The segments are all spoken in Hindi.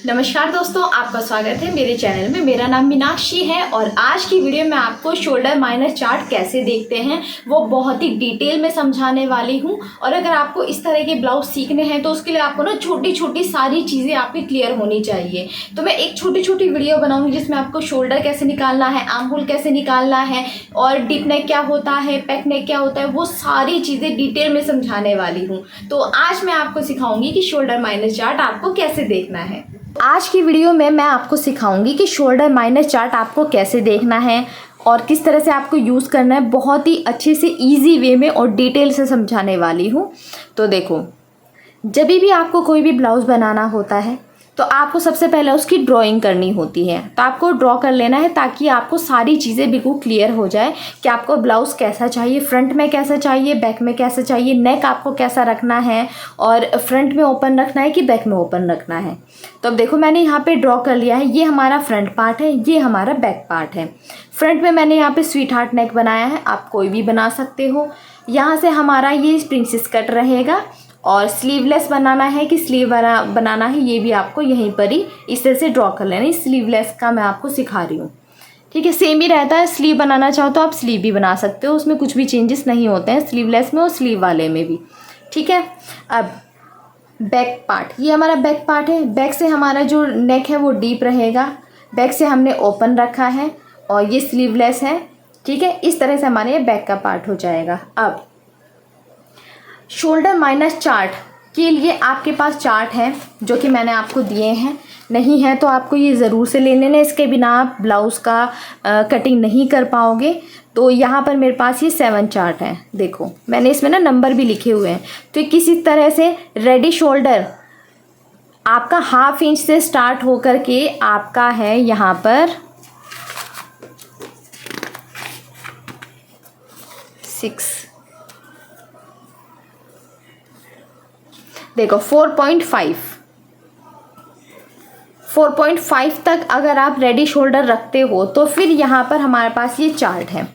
नमस्कार दोस्तों, आपका स्वागत है मेरे चैनल में। मेरा नाम मीनाक्षी है और आज की वीडियो में आपको शोल्डर माइनस चार्ट कैसे देखते हैं वो बहुत ही डिटेल में समझाने वाली हूं। और अगर आपको इस तरह के ब्लाउज सीखने हैं तो उसके लिए आपको ना छोटी छोटी सारी चीज़ें आपकी क्लियर होनी चाहिए। तो मैं एक छोटी छोटी वीडियो बनाऊँगी जिसमें आपको शोल्डर कैसे निकालना है, आर्म होल कैसे निकालना है और डीप नेक क्या होता है, पैक नेक क्या होता है, वो सारी चीज़ें डिटेल में समझाने वाली हूँ। तो आज मैं आपको सिखाऊंगी कि शोल्डर माइनस चार्ट आपको कैसे देखना है। आज की वीडियो में मैं आपको सिखाऊंगी कि शोल्डर माइनस चार्ट आपको कैसे देखना है और किस तरह से आपको यूज़ करना है। बहुत ही अच्छे से इजी वे में और डिटेल से समझाने वाली हूँ। तो देखो, जब भी आपको कोई भी ब्लाउज़ बनाना होता है तो आपको सबसे पहले उसकी ड्राइंग करनी होती है। तो आपको ड्रॉ कर लेना है ताकि आपको सारी चीज़ें बिल्कुल क्लियर हो जाए कि आपको ब्लाउज़ कैसा चाहिए, फ्रंट में कैसा चाहिए, बैक में कैसा चाहिए, नेक आपको कैसा रखना है और फ्रंट में ओपन रखना है कि बैक में ओपन रखना है। तो अब देखो, मैंने यहाँ पे ड्रॉ कर लिया है। ये हमारा फ्रंट पार्ट है, ये हमारा बैक पार्ट है। फ्रंट में मैंने यहाँ पे स्वीट हार्ट नेक बनाया है, आप कोई भी बना सकते हो। यहाँ से हमारा ये प्रिंसेस कट रहेगा और स्लीवलेस बनाना है कि स्लीव बनाना है, ये भी आपको यहीं पर ही इस तरह से ड्रॉ कर लेना है। स्लीवलेस का मैं आपको सिखा रही हूँ, ठीक है। सेम ही रहता है, स्लीव बनाना चाहो तो आप स्लीव भी बना सकते हो, उसमें कुछ भी चेंजेस नहीं होते हैं स्लीवलेस में और स्लीव वाले में भी, ठीक है। अब बैक पार्ट, ये हमारा बैक पार्ट है। बैक से हमारा जो नेक है वो डीप रहेगा, बैक से हमने ओपन रखा है और ये स्लीवलेस है, ठीक है। इस तरह से हमारे ये बैक का पार्ट हो जाएगा। अब शोल्डर माइनस चार्ट के लिए आपके पास चार्ट है जो कि मैंने आपको दिए हैं, नहीं है तो आपको ये ज़रूर से ले लेना, इसके बिना आप ब्लाउज़ का कटिंग नहीं कर पाओगे। तो यहाँ पर मेरे पास ये 7 चार्ट हैं। देखो, मैंने इसमें ना नंबर भी लिखे हुए हैं। तो किसी तरह से रेडी शोल्डर आपका 1/2 इंच से स्टार्ट होकर के आपका है यहाँ पर 6, देखो 4.5 तक अगर आप रेडी शोल्डर रखते हो तो फिर यहाँ पर हमारे पास ये चार्ट है,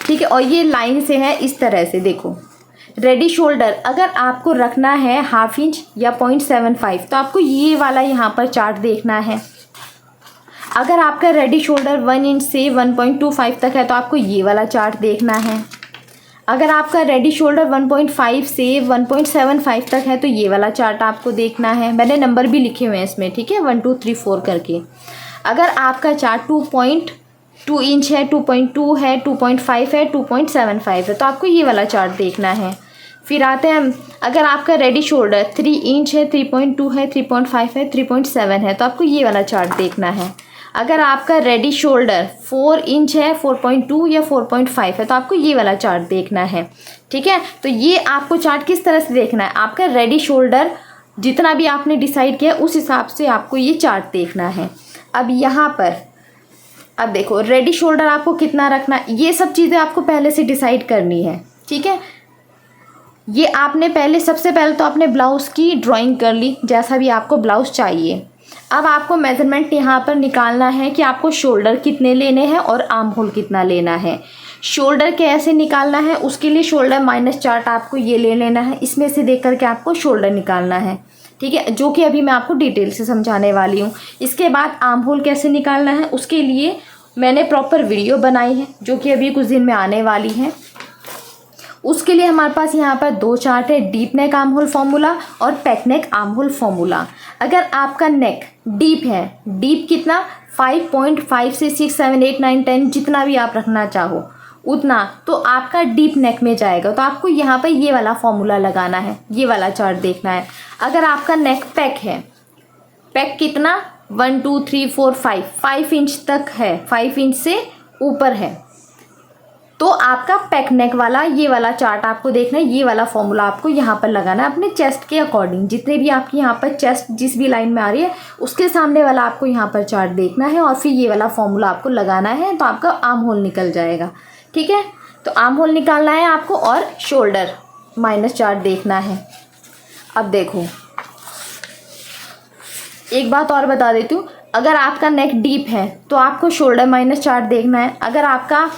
ठीक है। और ये लाइन से है इस तरह से। देखो, रेडी शोल्डर अगर आपको रखना है 1/2 इंच या 0.75 तो आपको ये वाला यहाँ पर चार्ट देखना है। अगर आपका रेडी शोल्डर 1 इंच से 1.25 तक है तो आपको ये वाला चार्ट देखना है। अगर आपका रेडी शोल्डर 1.5 से 1.75 तक है तो ये वाला चार्ट आपको देखना है। मैंने नंबर भी लिखे हुए हैं इसमें, ठीक है, 1 2 3 4 करके। अगर आपका चार्ट 2.2 इंच है, 2.2 है, 2.5 है, 2.75 है तो आपको ये वाला चार्ट देखना है। फिर आते हैं, अगर आपका रेडी शोल्डर 3 इंच है, 3.2 है, 3.5 है, 3.7 है तो आपको ये वाला चार्ट देखना है। अगर आपका रेडी शोल्डर 4 इंच है, 4.2 या 4.5 है तो आपको ये वाला चार्ट देखना है, ठीक है। तो ये आपको चार्ट किस तरह से देखना है, आपका रेडी शोल्डर जितना भी आपने डिसाइड किया उस हिसाब से आपको ये चार्ट देखना है। अब यहाँ पर अब देखो, रेडी शोल्डर आपको कितना रखना, ये सब चीज़ें आपको पहले से डिसाइड करनी है, ठीक है। ये आपने पहले, सबसे पहले तो आपने ब्लाउज़ की ड्राइंग कर ली जैसा भी आपको ब्लाउज़ चाहिए। अब आपको मेज़रमेंट यहाँ पर निकालना है कि आपको शोल्डर कितने लेने हैं और आर्म होल कितना लेना है। शोल्डर कैसे निकालना है उसके लिए शोल्डर माइनस चार्ट आपको ये ले लेना है, इसमें से देख करके आपको शोल्डर निकालना है, ठीक है, जो कि अभी मैं आपको डिटेल से समझाने वाली हूँ। इसके बाद आर्म होल कैसे निकालना है उसके लिए मैंने प्रॉपर वीडियो बनाई है जो कि अभी कुछ दिन में आने वाली है। उसके लिए हमारे पास यहाँ पर 2 चार्ट है, deep neck arm hole formula और पैक नेक आर्म होल फॉर्मूला। अगर आपका नेक डीप है, डीप कितना 5.5 से 6 7 8 9 10 जितना भी आप रखना चाहो उतना, तो आपका डीप नेक में जाएगा। तो आपको यहाँ पर ये वाला फॉर्मूला लगाना है, ये वाला चार्ट देखना है। अगर आपका नेक पैक है, पैक कितना 1 2 3 4 5 इंच तक है, 5 इंच से ऊपर है तो आपका पैक नेक वाला ये वाला चार्ट आपको देखना है। ये वाला फॉर्मूला आपको यहाँ पर लगाना है अपने चेस्ट के अकॉर्डिंग, जितने भी आपकी यहाँ पर चेस्ट जिस भी लाइन में आ रही है उसके सामने वाला आपको यहाँ पर चार्ट देखना है और फिर ये वाला फॉर्मूला आपको लगाना है तो आपका आर्म होल निकल जाएगा, ठीक है। तो आर्म होल निकालना है आपको और शोल्डर माइनस चार्ट देखना है। अब देखो, एक बात और बता देती हूँ, अगर आपका नेक डीप है तो आपको शोल्डर माइनस चार्ट देखना है। अगर आपका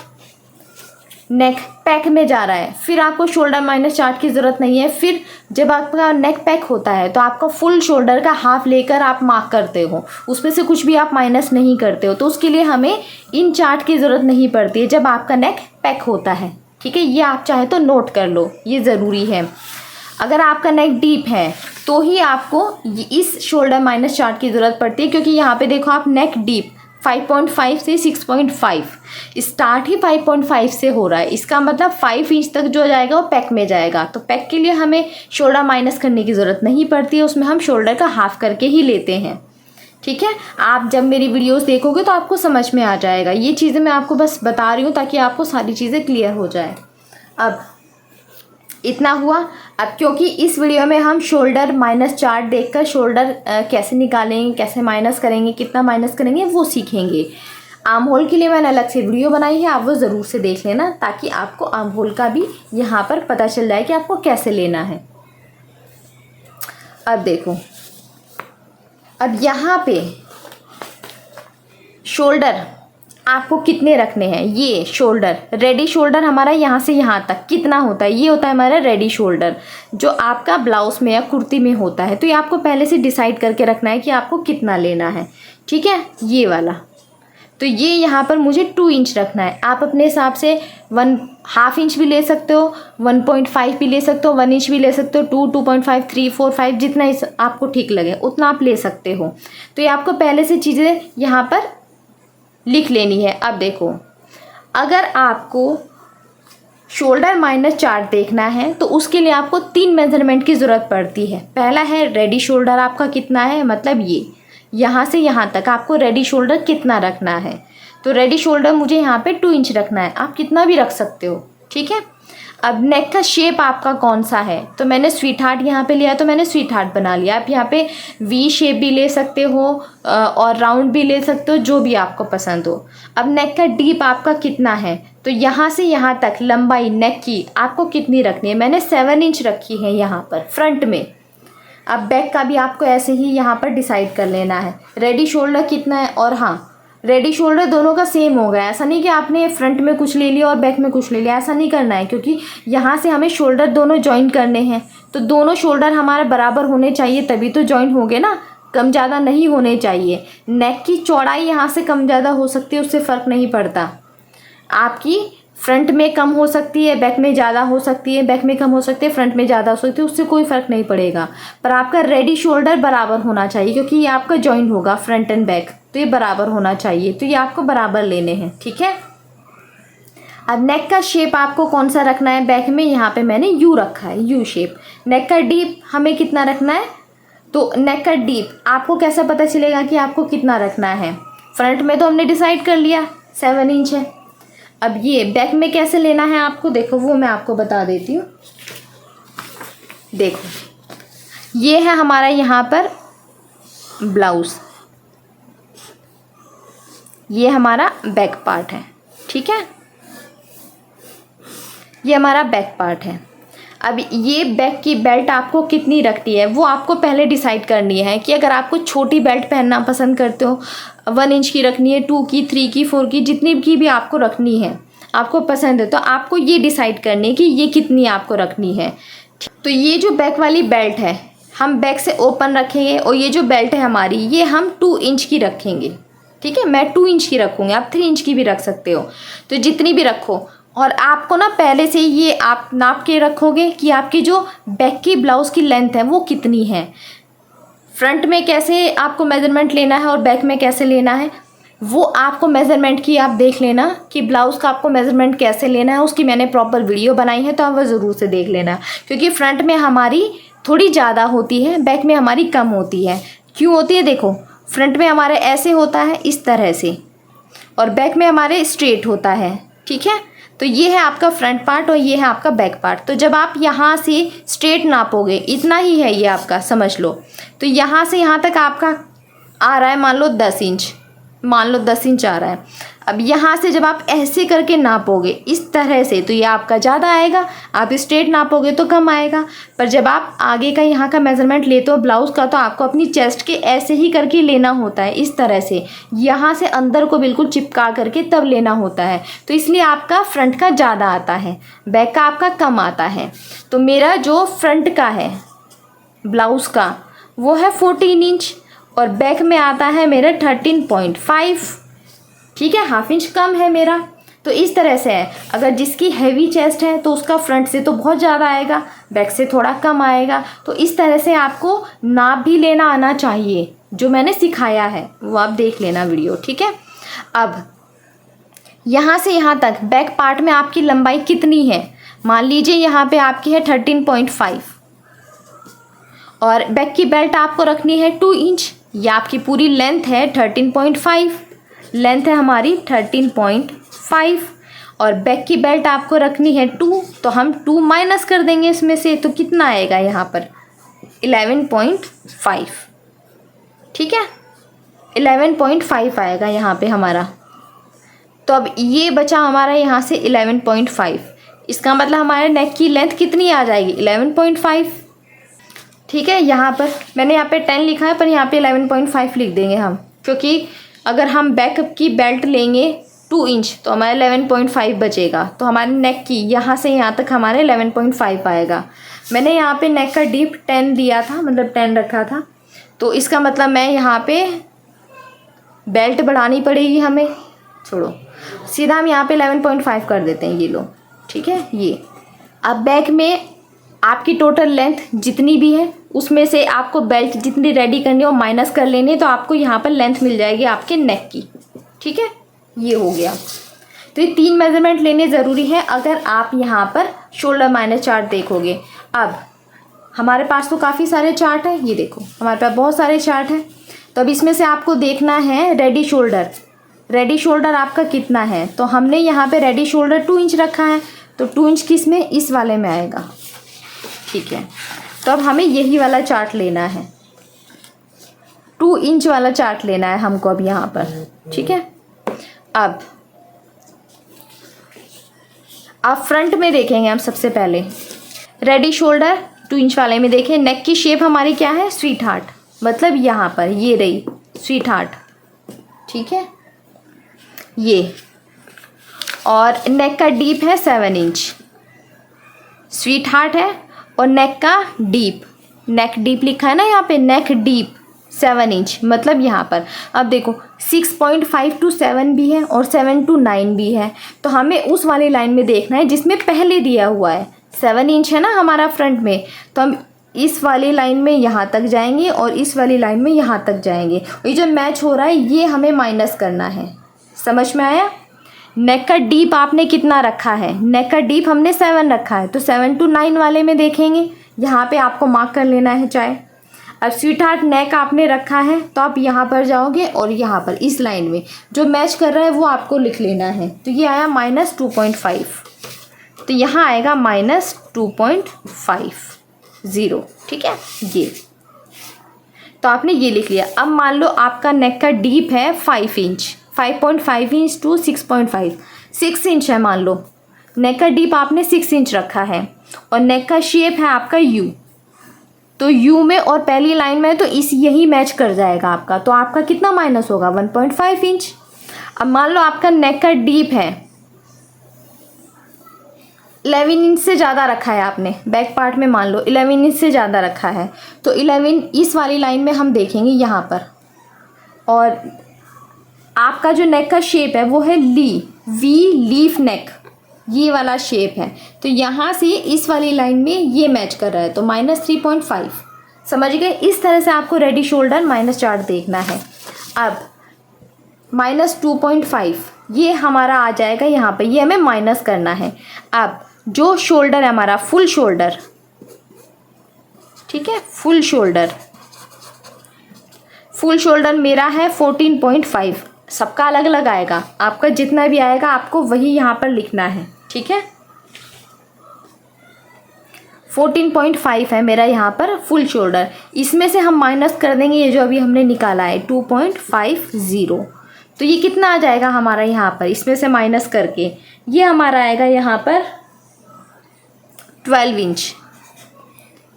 नेक पैक में जा रहा है, फिर आपको शोल्डर माइनस चार्ट की ज़रूरत नहीं है। फिर जब आपका नेक पैक होता है तो आपका फुल शोल्डर का हाफ लेकर आप मार्क करते हो, उसमें से कुछ भी आप माइनस नहीं करते हो, तो उसके लिए हमें इन चार्ट की ज़रूरत नहीं पड़ती है जब आपका नेक पैक होता है। ठीक है, ये आप चाहे तो नोट कर लो, ये ज़रूरी है। अगर आपका नेक डीप है तो ही आपको इस शोल्डर माइनस चार्ट की ज़रूरत पड़ती है, क्योंकि यहाँ पे देखो आप नेक डीप 5.5 से 6.5 स्टार्ट ही 5.5 से हो रहा है, इसका मतलब 5 इंच तक जो जाएगा वो पैक में जाएगा। तो पैक के लिए हमें शोल्डर माइनस करने की ज़रूरत नहीं पड़ती है, उसमें हम शोल्डर का हाफ करके ही लेते हैं। ठीक है, आप जब मेरी वीडियोस देखोगे तो आपको समझ में आ जाएगा। ये चीज़ें मैं आपको बस बता रही हूँ ताकि आपको सारी चीज़ें क्लियर हो जाए। अब इतना हुआ। अब क्योंकि इस वीडियो में हम शोल्डर माइनस चार्ट देखकर शोल्डर कैसे निकालेंगे, कैसे माइनस करेंगे, कितना माइनस करेंगे, वो सीखेंगे। आर्म होल के लिए मैंने अलग से वीडियो बनाई है, आप वो ज़रूर से देख लेना ताकि आपको आर्म होल का भी यहाँ पर पता चल जाए कि आपको कैसे लेना है। अब देखो, अब यहाँ पे शोल्डर आपको कितने रखने हैं। ये शोल्डर, रेडी शोल्डर हमारा यहाँ से यहाँ तक कितना होता है, ये होता है हमारा रेडी शोल्डर, जो आपका ब्लाउज में या कुर्ती में होता है। तो ये आपको पहले से डिसाइड करके रखना है कि आपको कितना लेना है। ठीक है, ये वाला, तो ये यहाँ पर मुझे 2 इंच रखना है। आप अपने हिसाब से 1/2 इंच भी ले सकते हो, 1.5 भी ले सकते हो, 1 इंच भी ले सकते हो, 2, 2.5, 3, 4, 5 जितना आपको ठीक लगे उतना आप ले सकते हो। तो ये आपको पहले से चीज़ें यहाँ पर लिख लेनी है। अब देखो, अगर आपको शोल्डर माइनस चार्ट देखना है तो उसके लिए आपको 3 मेजरमेंट की ज़रूरत पड़ती है। पहला है रेडी शोल्डर आपका कितना है, मतलब ये यहाँ से यहाँ तक आपको रेडी शोल्डर कितना रखना है। तो रेडी शोल्डर मुझे यहाँ पे 2 इंच रखना है, आप कितना भी रख सकते हो। ठीक है, अब नेक का शेप आपका कौन सा है, तो मैंने स्वीट हार्ट यहाँ पे लिया तो मैंने स्वीट हार्ट बना लिया। आप यहाँ पे वी शेप भी ले सकते हो और राउंड भी ले सकते हो, जो भी आपको पसंद हो। अब नेक का डीप आपका कितना है, तो यहाँ से यहाँ तक लंबाई नेक की आपको कितनी रखनी है, मैंने 7 इंच रखी है यहाँ पर फ्रंट में। अब बैक का भी आपको ऐसे ही यहाँ पर डिसाइड कर लेना है। रेडी शोल्डर कितना है, और हाँ रेडी शोल्डर दोनों का सेम होगा। ऐसा नहीं कि आपने फ्रंट में कुछ ले लिया और बैक में कुछ ले लिया, ऐसा नहीं करना है, क्योंकि यहाँ से हमें शोल्डर दोनों जॉइन करने हैं। तो दोनों शोल्डर हमारे बराबर होने चाहिए, तभी तो जॉइन होंगे ना, कम ज़्यादा नहीं होने चाहिए। नेक की चौड़ाई यहाँ से कम ज़्यादा हो सकती है, उससे फ़र्क नहीं पड़ता। आपकी फ्रंट में कम हो सकती है, बैक में ज़्यादा हो सकती है, बैक में कम हो सकती है, फ्रंट में ज़्यादा हो सकती है, उससे कोई फ़र्क नहीं पड़ेगा। पर आपका रेडी शोल्डर बराबर होना चाहिए, क्योंकि ये आपका जॉइन होगा फ्रंट एंड बैक, तो ये बराबर होना चाहिए। तो ये आपको बराबर लेने हैं। ठीक है, अब नेक का शेप आपको कौन सा रखना है, बैक में यहाँ पे मैंने यू रखा है, यू शेप। नेक का डीप हमें कितना रखना है, तो नेक का डीप आपको कैसा पता चलेगा कि आपको कितना रखना है। फ्रंट में तो हमने डिसाइड कर लिया 7 इंच है। अब ये बैक में कैसे लेना है आपको, देखो वो मैं आपको बता देती हूँ। देखो, ये है हमारा यहाँ पर ब्लाउज, ये हमारा बैक पार्ट है। ठीक है, ये हमारा बैक पार्ट है। अब ये बैक की बेल्ट आपको कितनी रखनी है वो आपको पहले डिसाइड करनी है, कि अगर आपको छोटी बेल्ट पहनना पसंद करते हो, 1 इंच की रखनी है, 2 की, 3 की, 4 की, जितनी की भी आपको रखनी है, आपको पसंद है, तो आपको ये डिसाइड करनी है कि ये कितनी आपको रखनी है। तो ये जो बैक वाली बेल्ट है हम बैक से ओपन रखेंगे, और ये जो बेल्ट है हमारी ये हम 2 इंच की रखेंगे। ठीक है, मैं 2 इंच की रखूँगी, आप 3 इंच की भी रख सकते हो, तो जितनी भी रखो। और आपको ना पहले से ये आप नाप के रखोगे कि आपकी जो बैक की ब्लाउज़ की लेंथ है वो कितनी है। फ्रंट में कैसे आपको मेज़रमेंट लेना है और बैक में कैसे लेना है, वो आपको मेज़रमेंट की आप देख लेना कि ब्लाउज़ का आपको मेज़रमेंट कैसे लेना है, उसकी मैंने प्रॉपर वीडियो बनाई है, तो आप वह ज़रूर से देख लेना। क्योंकि फ्रंट में हमारी थोड़ी ज़्यादा होती है, बैक में हमारी कम होती है। क्यों होती है, देखो फ्रंट में हमारे ऐसे होता है इस तरह से, और बैक में हमारे स्ट्रेट होता है। ठीक है, तो ये है आपका फ्रंट पार्ट और ये है आपका बैक पार्ट। तो जब आप यहाँ से स्ट्रेट नापोगे, इतना ही है ये आपका, समझ लो, तो यहाँ से यहाँ तक आपका आ रहा है मान लो 10 इंच, मान लो 10 इंच आ रहा है। अब यहाँ से जब आप ऐसे करके नापोगे इस तरह से तो ये आपका ज़्यादा आएगा, आप स्ट्रेट नापोगे तो कम आएगा। पर जब आप आगे का यहाँ का मेज़रमेंट लेते हो ब्लाउज़ का, तो आपको अपनी चेस्ट के ऐसे ही करके लेना होता है, इस तरह से यहाँ से अंदर को बिल्कुल चिपका करके तब लेना होता है। तो इसलिए आपका फ्रंट का ज़्यादा आता है, बैक का आपका कम आता है। तो मेरा जो फ्रंट का है ब्लाउज़ का वो है 14 इंच और बैक में आता है मेरा 13.5। ठीक है, हाफ इंच कम है मेरा। तो इस तरह से है, अगर जिसकी हैवी चेस्ट है तो उसका फ्रंट से तो बहुत ज़्यादा आएगा, बैक से थोड़ा कम आएगा। तो इस तरह से आपको नाप भी लेना आना चाहिए, जो मैंने सिखाया है वो आप देख लेना वीडियो। ठीक है, अब यहाँ से यहाँ तक बैक पार्ट में आपकी लंबाई कितनी है, मान लीजिए यहाँ पे आपकी है 13.5 और बैक की बेल्ट आपको रखनी है 2 इंच। या आपकी पूरी लेंथ है 13.5, लेंथ है हमारी 13.5 और बैक की बेल्ट आपको रखनी है 2, तो हम 2 माइनस कर देंगे इसमें से, तो कितना आएगा यहाँ पर 11.5। ठीक है, 11.5 आएगा यहाँ पे हमारा। तो अब ये बचा हमारा यहाँ से 11.5, इसका मतलब हमारे नेक की लेंथ कितनी आ जाएगी 11.5। ठीक है, यहाँ पर मैंने यहाँ पे 10 लिखा है पर यहाँ पे 11.5 लिख देंगे हम, क्योंकि अगर हम बैक की बेल्ट लेंगे 2 इंच तो हमारे 11.5 बचेगा। तो हमारे नेक की यहाँ से यहाँ तक हमारे 11.5 आएगा। मैंने यहाँ पे नेक का डीप 10 दिया था, मतलब 10 रखा था, तो इसका मतलब मैं यहाँ पे बेल्ट बढ़ानी पड़ेगी हमें, छोड़ो सीधा हम यहाँ पे 11.5 कर देते हैं, ये लो। ठीक है, ये अब बैक में आपकी टोटल लेंथ जितनी भी है उसमें से आपको बेल्ट जितनी रेडी करनी हो माइनस कर लेनी है, तो आपको यहाँ पर लेंथ मिल जाएगी आपके नेक की। ठीक है, ये हो गया। तो ये 3 मेजरमेंट लेने ज़रूरी है अगर आप यहाँ पर शोल्डर माइनस चार्ट देखोगे। अब हमारे पास तो काफ़ी सारे चार्ट हैं, ये देखो हमारे पास बहुत सारे चार्ट हैं। तो अब इसमें से आपको देखना है रेडी शोल्डर, रेडी शोल्डर आपका कितना है। तो हमने यहाँ पे रेडी शोल्डर 2 इंच रखा है, तो 2 इंच किस में, इस वाले में आएगा। ठीक है, तो अब हमें यही वाला चार्ट लेना है, 2 इंच वाला चार्ट लेना है हमको अब यहाँ पर। ठीक है, अब आप फ्रंट में देखेंगे हम सबसे पहले रेडी शोल्डर 2 इंच वाले में देखें। नेक की शेप हमारी क्या है, स्वीट हार्ट, मतलब यहाँ पर ये रही स्वीट हार्ट। ठीक है, ये और नेक का डीप है 7 इंच, स्वीट हार्ट है। और नेक का डीप, नेक डीप लिखा है ना यहाँ पे, नेक डीप 7 इंच, मतलब यहाँ पर अब देखो 6.5 to 7 भी है और 7 to 9 भी है। तो हमें उस वाली लाइन में देखना है जिसमें पहले दिया हुआ है 7 इंच है ना हमारा फ्रंट में, तो हम इस वाली लाइन में यहाँ तक जाएंगे और इस वाली लाइन में यहाँ तक जाएंगे। ये जो मैच हो रहा है ये हमें माइनस करना है, समझ में आया। नेक का डीप आपने कितना रखा है, नेक का डीप हमने 7 रखा है, तो 7 to 9 वाले में देखेंगे, यहाँ पे आपको मार्क कर लेना है चाहे। अब स्वीट हार्ट नेक आपने रखा है तो आप यहाँ पर जाओगे और यहाँ पर इस लाइन में जो मैच कर रहा है वो आपको लिख लेना है। तो ये आया -2.5, तो यहाँ आएगा -2.50। ठीक है, ये तो आपने ये लिख लिया। अब मान लो आपका नेक का डीप है 5 इंच, 5.5 इंच टू 6.5, 6 इंच है मान लो। नेक का डीप आपने 6 इंच रखा है और नेक का शेप है आपका यू, तो यू में और पहली लाइन में तो इस यही मैच कर जाएगा आपका। तो आपका कितना माइनस होगा 1.5 इंच। अब मान लो आपका नेक का डीप है 11 इंच से ज़्यादा रखा है आपने, बैक पार्ट में मान लो 11 इंच से ज़्यादा रखा है, तो 11 इस वाली लाइन में हम देखेंगे यहाँ पर। और आपका जो नेक का शेप है वो है वी लीफ नेक, ये वाला शेप है, तो यहाँ से इस वाली लाइन में ये मैच कर रहा है, तो -3.5। समझ गए, इस तरह से आपको रेडी शोल्डर माइनस चार्ट देखना है। अब -2.5 ये हमारा आ जाएगा यहाँ पे, ये हमें माइनस करना है। अब जो शोल्डर है हमारा फुल शोल्डर, ठीक है, फुल शोल्डर मेरा है 14.5, सबका अलग अलग आएगा, आपका जितना भी आएगा आपको वही यहाँ पर लिखना है। ठीक है, 14.5 है मेरा यहाँ पर फुल शोल्डर, इसमें से हम माइनस कर देंगे ये जो अभी हमने निकाला है 2.50, तो ये कितना आ जाएगा हमारा यहाँ पर, इसमें से माइनस करके ये हमारा आएगा यहाँ पर 12 इंच।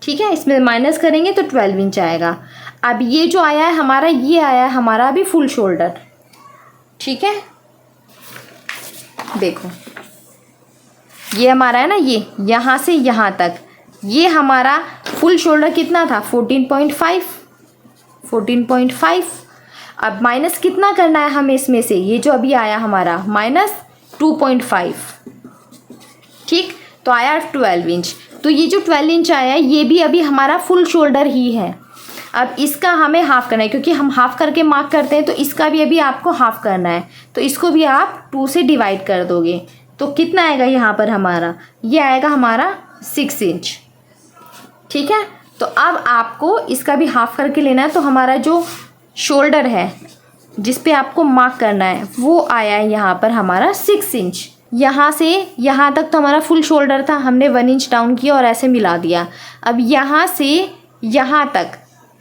ठीक है, इसमें माइनस करेंगे तो 12 इंच आएगा। अब ये जो आया है हमारा, ये आया है हमारा अभी फुल शोल्डर। ठीक है, देखो ये हमारा है ना, ये यहाँ से यहाँ तक ये हमारा फुल शोल्डर कितना था 14.5। अब माइनस कितना करना है हमें इसमें से, ये जो अभी आया हमारा -2.5। ठीक, तो आया 12 इंच। तो ये जो 12 इंच आया है ये भी अभी हमारा फुल शोल्डर ही है। अब इसका हमें हाफ़ करना है, क्योंकि हम हाफ़ करके मार्क करते हैं, तो इसका भी अभी आपको हाफ़ करना है। तो इसको भी आप 2 से डिवाइड कर दोगे तो कितना आएगा यहाँ पर हमारा, ये आएगा हमारा 6 इंच। ठीक है, तो अब आपको इसका भी हाफ़ करके लेना है। तो हमारा जो शोल्डर है जिस पे आपको मार्क करना है वो आया है यहाँ पर हमारा 6 इंच। यहाँ से यहाँ तक तो हमारा फुल शोल्डर था, हमने 1 इंच डाउन किया और ऐसे मिला दिया। अब यहाँ से यहाँ तक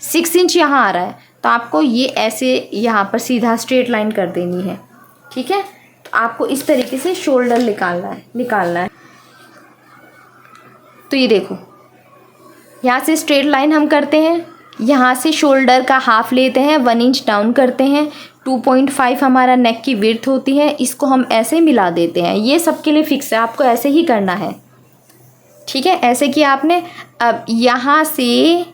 6 इंच यहाँ आ रहा है, तो आपको ये ऐसे यहाँ पर सीधा स्ट्रेट लाइन कर देनी है। ठीक है, तो आपको इस तरीके से शोल्डर निकालना है। तो ये देखो, यहाँ से स्ट्रेट लाइन हम करते हैं, यहाँ से शोल्डर का हाफ लेते हैं, 1 इंच डाउन करते हैं, 2.5 हमारा नेक की विड्थ होती है, इसको हम ऐसे मिला देते हैं। ये सबके लिए फिक्स है, आपको ऐसे ही करना है। ठीक है, ऐसे किया आपने। अब यहाँ से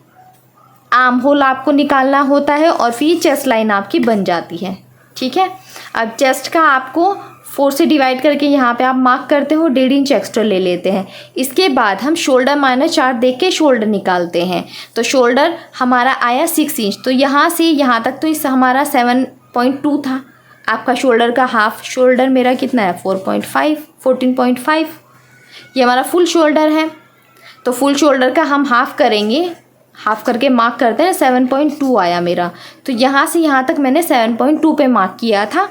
आर्म होल आपको निकालना होता है और फिर चेस्ट लाइन आपकी बन जाती है। ठीक है, अब चेस्ट का आपको 4 से डिवाइड करके यहाँ पे आप मार्क करते हो, 1.5 इंच एक्स्ट्रा ले लेते हैं। इसके बाद हम शोल्डर -4 देख के शोल्डर निकालते हैं। तो शोल्डर हमारा आया 6 इंच, तो यहाँ से यहाँ तक तो इस हमारा 7.2 था आपका शोल्डर का हाफ। शोल्डर मेरा कितना है 14.5। ये हमारा फुल शोल्डर है, तो फुल शोल्डर का हम हाफ करेंगे, हाफ करके मार्क करते हैं। 7.2 आया मेरा, तो यहाँ से यहाँ तक मैंने 7.2 पे मार्क किया था,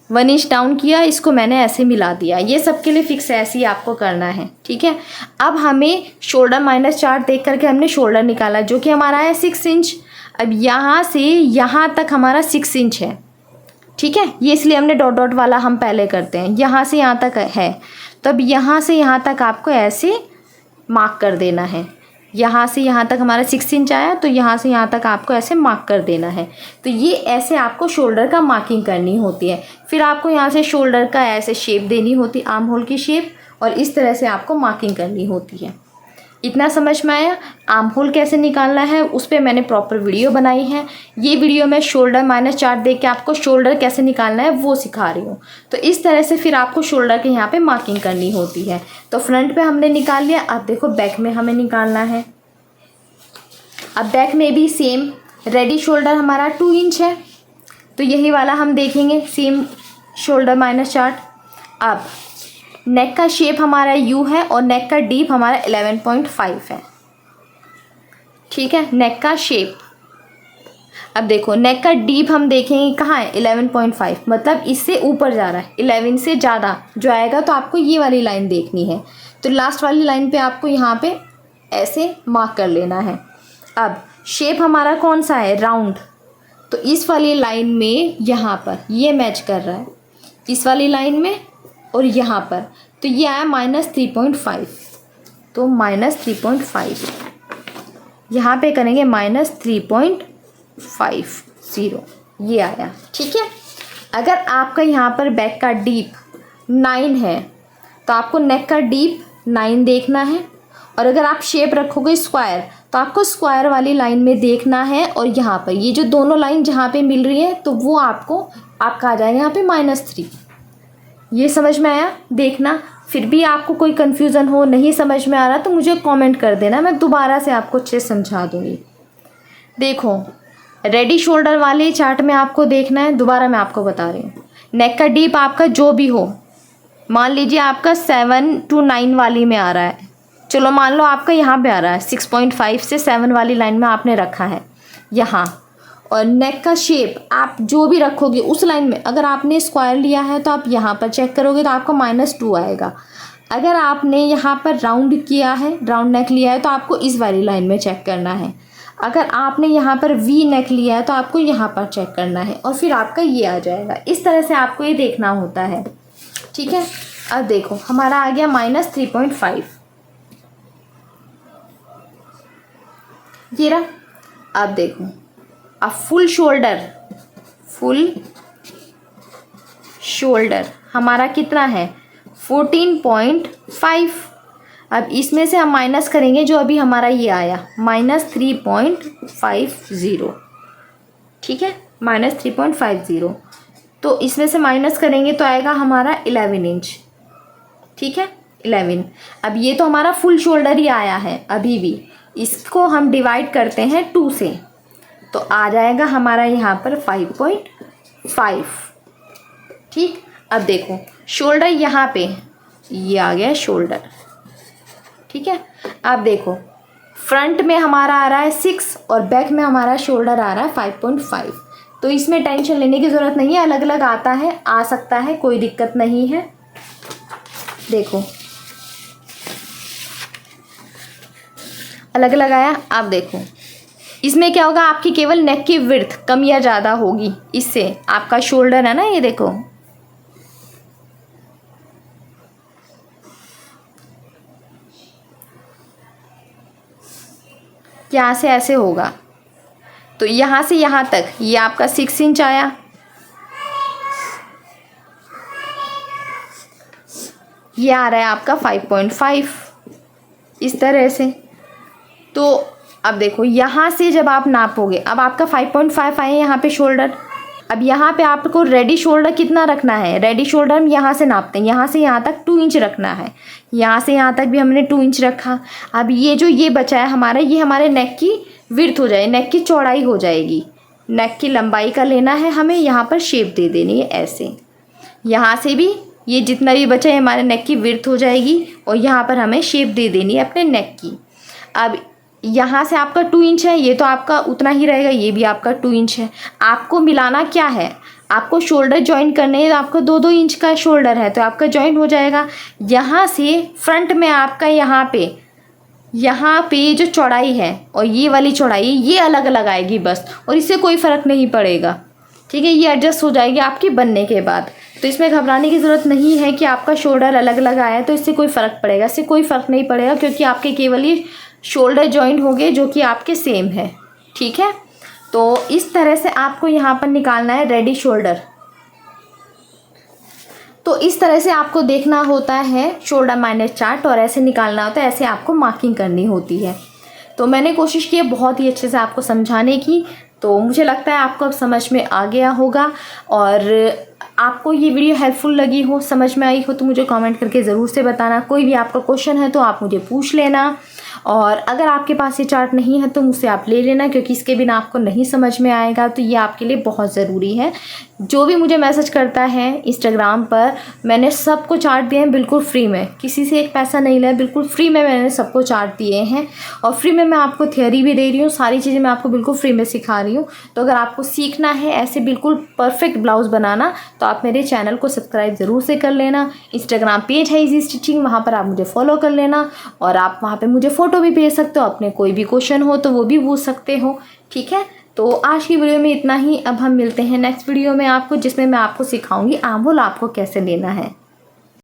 1 इंच डाउन किया, इसको मैंने ऐसे मिला दिया। ये सबके लिए फिक्स है, ऐसे ही आपको करना है। ठीक है, अब हमें शोल्डर -4 देख करके हमने शोल्डर निकाला जो कि हमारा है 6 इंच। अब यहाँ से यहाँ तक हमारा 6 इंच है। ठीक है, ये इसलिए हमने डॉट डॉट वाला हम पहले करते हैं, यहाँ से यहाँ तक है। तो अब यहाँ से यहाँ तक आपको ऐसे मार्क कर देना है। यहाँ से यहाँ तक हमारा 6 इंच आया, तो यहाँ से यहाँ तक आपको ऐसे मार्क कर देना है। तो ये ऐसे आपको शोल्डर का मार्किंग करनी होती है। फिर आपको यहाँ से शोल्डर का ऐसे शेप देनी होती, आर्म होल की शेप, और इस तरह से आपको मार्किंग करनी होती है। इतना समझ में आया? आर्म होल कैसे निकालना है उस पर मैंने प्रॉपर वीडियो बनाई है। ये वीडियो मैं शोल्डर -4 देख के आपको शोल्डर कैसे निकालना है वो सिखा रही हूँ। तो इस तरह से फिर आपको शोल्डर के यहाँ पे मार्किंग करनी होती है। तो फ्रंट पे हमने निकाल लिया, अब देखो बैक में हमें निकालना है। अब बैक में भी सेम, रेडी शोल्डर हमारा 2 इंच है, तो यही वाला हम देखेंगे, सेम शोल्डर -4। अब नेक का शेप हमारा यू है और नेक का डीप हमारा 11.5 है। ठीक है, नेक का शेप। अब देखो नेक का डीप हम देखेंगे कहाँ है, 11.5, मतलब इससे ऊपर जा रहा है, 11 से ज़्यादा जो आएगा, तो आपको ये वाली लाइन देखनी है। तो लास्ट वाली लाइन पे आपको यहाँ पे ऐसे मार्क कर लेना है। अब शेप हमारा कौन सा है, राउंड, तो इस वाली लाइन में यहाँ पर ये मैच कर रहा है, इस वाली लाइन में और यहाँ पर, तो ये आया -3.5, तो -3.5 यहाँ पे करेंगे -3.50, ये आया। ठीक है, अगर आपका यहाँ पर बैक का डीप 9 है तो आपको नेक का डीप 9 देखना है, और अगर आप शेप रखोगे स्क्वायर तो आपको स्क्वायर वाली लाइन में देखना है, और यहाँ पर ये जो दोनों लाइन जहाँ पे मिल रही है तो वो आपका आ जाएगा यहाँ पे -3। ये समझ में आया? देखना, फिर भी आपको कोई कन्फ्यूज़न हो, नहीं समझ में आ रहा, तो मुझे कमेंट कर देना, मैं दोबारा से आपको अच्छे से समझा दूँगी। देखो रेडी शोल्डर वाले चार्ट में आपको देखना है, दोबारा मैं आपको बता रही हूँ। नेक का डीप आपका जो भी हो, मान लीजिए आपका 7 to 9 वाली में आ रहा है, चलो मान लो आपका यहाँ पे आ रहा है 6.5 से 7 वाली लाइन में आपने रखा है यहाँ, और नेक का शेप आप जो भी रखोगे उस लाइन में, अगर आपने स्क्वायर लिया है तो आप यहाँ पर चेक करोगे तो आपको -2 आएगा। अगर आपने यहाँ पर राउंड किया है, राउंड नेक लिया है, तो आपको इस वाली लाइन में चेक करना है। अगर आपने यहाँ पर वी नेक लिया है तो आपको यहाँ पर चेक करना है और फिर आपका ये आ जाएगा। इस तरह से आपको ये देखना होता है, ठीक है। अब देखो हमारा आ गया -3.5, ये रहा। अब देखो अब फुल शोल्डर हमारा कितना है 14.5। अब इसमें से हम माइनस करेंगे जो अभी हमारा ये आया -3.50, ठीक है, -3.50। तो इसमें से माइनस करेंगे तो आएगा हमारा 11 इंच, ठीक है, 11। अब ये तो हमारा फुल शोल्डर ही आया है अभी भी। इसको हम डिवाइड करते हैं 2 से तो आ जाएगा हमारा यहाँ पर 5.5, ठीक। अब देखो शोल्डर यहाँ पे ये आ गया शोल्डर, ठीक है। अब देखो फ्रंट में हमारा आ रहा है 6 और बैक में हमारा शोल्डर आ रहा है 5.5। तो इसमें टेंशन लेने की ज़रूरत नहीं है, अलग अलग आता है, आ सकता है, कोई दिक्कत नहीं है। देखो अलग अलग आया। अब देखो इसमें क्या होगा, आपकी केवल नेक की विड्थ कम या ज़्यादा होगी, इससे आपका शोल्डर है ना, ये देखो यहाँ से ऐसे होगा। तो यहाँ से यहाँ तक ये आपका 6 इंच आया, ये आ रहा है आपका 5.5 इस तरह से। तो अब देखो यहाँ से जब आप नापोगे, अब आपका 5.5 आए यहाँ पे शोल्डर। अब यहाँ पे आपको रेडी शोल्डर कितना रखना है, रेडी शोल्डर हम यहाँ से नापते हैं, यहाँ से यहाँ तक 2 इंच रखना है, यहाँ से यहाँ तक भी हमने 2 इंच रखा। अब ये जो ये बचा है हमारा, ये हमारे नेक की विड्थ हो जाए, नेक की चौड़ाई हो जाएगी। नेक की लंबाई का लेना है हमें, यहाँ पर शेप दे देनी है ऐसे। यहाँ से भी ये जितना भी बचा है हमारे नेक की विड्थ हो जाएगी और यहाँ पर हमें शेप दे देनी है अपने नेक की। अब यहाँ से आपका 2 इंच है, ये तो आपका उतना ही रहेगा, ये भी आपका 2 इंच है। आपको मिलाना क्या है, आपको शोल्डर जॉइन करने हैं, आपका 2-2 इंच का शोल्डर है तो आपका जॉइन हो जाएगा। यहाँ से फ्रंट में आपका यहाँ पे जो चौड़ाई है और ये वाली चौड़ाई ये अलग अलग आएगी बस, और इससे कोई फ़र्क नहीं पड़ेगा, ठीक है। ये एडजस्ट हो जाएगी आपकी बनने के बाद। तो इसमें घबराने की ज़रूरत नहीं है कि आपका शोल्डर अलग अलग आया है तो इससे कोई फ़र्क पड़ेगा, इससे कोई फ़र्क नहीं पड़ेगा, क्योंकि आपके केवल ये शोल्डर जॉइंट हो गए जो कि आपके सेम है, ठीक है। तो इस तरह से आपको यहाँ पर निकालना है रेडी शोल्डर। तो इस तरह से आपको देखना होता है शोल्डर माइनस चार्ट और ऐसे निकालना होता है, ऐसे आपको मार्किंग करनी होती है। तो मैंने कोशिश की है बहुत ही अच्छे से आपको समझाने की, तो मुझे लगता है आपको अब समझ में आ गया होगा। और आपको ये वीडियो हेल्पफुल लगी हो, समझ में आई हो तो मुझे कमेंट करके ज़रूर से बताना। कोई भी आपका क्वेश्चन है तो आप मुझे पूछ लेना, और अगर आपके पास ये चार्ट नहीं है तो मुझसे आप ले लेना, क्योंकि इसके बिना आपको नहीं समझ में आएगा। तो ये आपके लिए बहुत ज़रूरी है। जो भी मुझे मैसेज करता है इंस्टाग्राम पर, मैंने सबको चार्ट दिए हैं बिल्कुल फ्री में, किसी से एक पैसा नहीं लिया, बिल्कुल फ्री में मैंने सबको चार्ट दिए हैं। और फ्री में मैं आपको थियोरी भी दे रही हूँ, सारी चीज़ें मैं आपको बिल्कुल फ्री में सिखा रही हूँ। तो अगर आपको सीखना है ऐसे बिल्कुल परफेक्ट ब्लाउज़ बनाना तो आप मेरे चैनल को सब्सक्राइब ज़रूर से कर लेना। इंस्टाग्राम पेज है इजी स्टिचिंग, वहाँ पर आप मुझे फॉलो कर लेना, और आप वहाँ पर मुझे फ़ोटो भी भेज सकते हो, अपने कोई भी क्वेश्चन हो तो वो भी पूछ सकते हो, ठीक है। तो आज की वीडियो में इतना ही। अब हम मिलते हैं नेक्स्ट वीडियो में आपको, जिसमें मैं आपको सिखाऊंगी आंवल आपको कैसे लेना है।